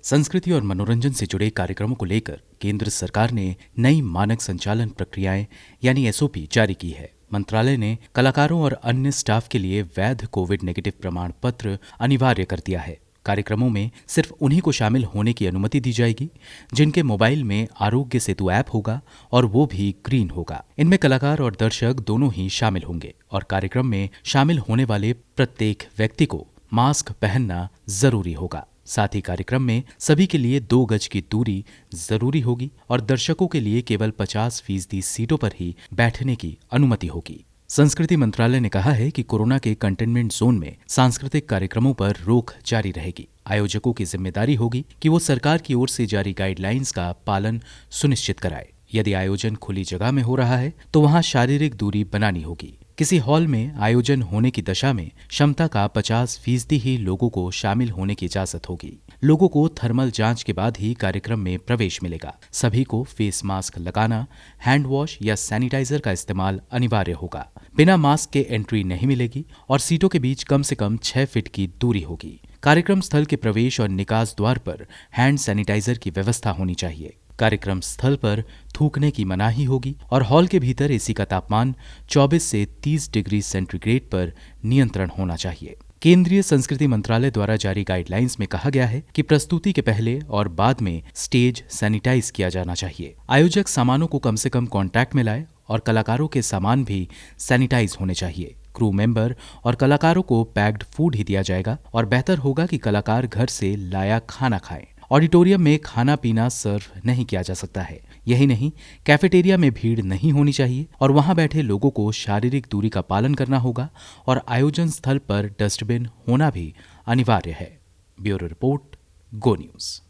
संस्कृति और मनोरंजन से जुड़े कार्यक्रमों को लेकर केंद्र सरकार ने नई मानक संचालन प्रक्रियाएं यानी एसओपी जारी की है। मंत्रालय ने कलाकारों और अन्य स्टाफ के लिए वैध कोविड नेगेटिव प्रमाण पत्र अनिवार्य कर दिया है। कार्यक्रमों में सिर्फ उन्हीं को शामिल होने की अनुमति दी जाएगी जिनके मोबाइल में आरोग्य सेतु ऐप होगा और वो भी ग्रीन होगा। इनमें कलाकार और दर्शक दोनों ही शामिल होंगे और कार्यक्रम में शामिल होने वाले प्रत्येक व्यक्ति को मास्क पहनना जरूरी होगा। साथ ही कार्यक्रम में सभी के लिए 2 गज की दूरी जरूरी होगी और दर्शकों के लिए केवल 50% सीटों पर ही बैठने की अनुमति होगी। संस्कृति मंत्रालय ने कहा है कि कोरोना के कंटेनमेंट जोन में सांस्कृतिक कार्यक्रमों पर रोक जारी रहेगी। आयोजकों की जिम्मेदारी होगी कि वो सरकार की ओर से जारी गाइडलाइंस का पालन सुनिश्चित कराए। यदि आयोजन खुली जगह में हो रहा है तो वहां शारीरिक दूरी बनानी होगी। किसी हॉल में आयोजन होने की दशा में क्षमता का 50% ही लोगों को शामिल होने की इजाजत होगी। लोगों को थर्मल जांच के बाद ही कार्यक्रम में प्रवेश मिलेगा। सभी को फेस मास्क लगाना, हैंड वॉश या सैनिटाइजर का इस्तेमाल अनिवार्य होगा। बिना मास्क के एंट्री नहीं मिलेगी और सीटों के बीच कम से कम 6 फीट की दूरी होगी। कार्यक्रम स्थल के प्रवेश और निकास द्वार पर हैंड सैनिटाइजर की व्यवस्था होनी चाहिए। कार्यक्रम स्थल पर थूकने की मनाही होगी और हॉल के भीतर एसी का तापमान 24 से 30 डिग्री सेंटीग्रेड पर नियंत्रण होना चाहिए। केंद्रीय संस्कृति मंत्रालय द्वारा जारी गाइडलाइंस में कहा गया है कि प्रस्तुति के पहले और बाद में स्टेज सैनिटाइज किया जाना चाहिए। आयोजक सामानों को कम से कम कांटेक्ट में लाए और कलाकारों के सामान भी सैनिटाइज होने चाहिए। क्रू मेंबर और कलाकारों को पैक्ड फूड ही दिया जाएगा और बेहतर होगा कि कलाकार घर से लाया खाना खाएं। ऑडिटोरियम में खाना पीना सर्व नहीं किया जा सकता है। यही नहीं, कैफेटेरिया में भीड़ नहीं होनी चाहिए और वहां बैठे लोगों को शारीरिक दूरी का पालन करना होगा और आयोजन स्थल पर डस्टबिन होना भी अनिवार्य है। ब्यूरो रिपोर्ट, गो न्यूज।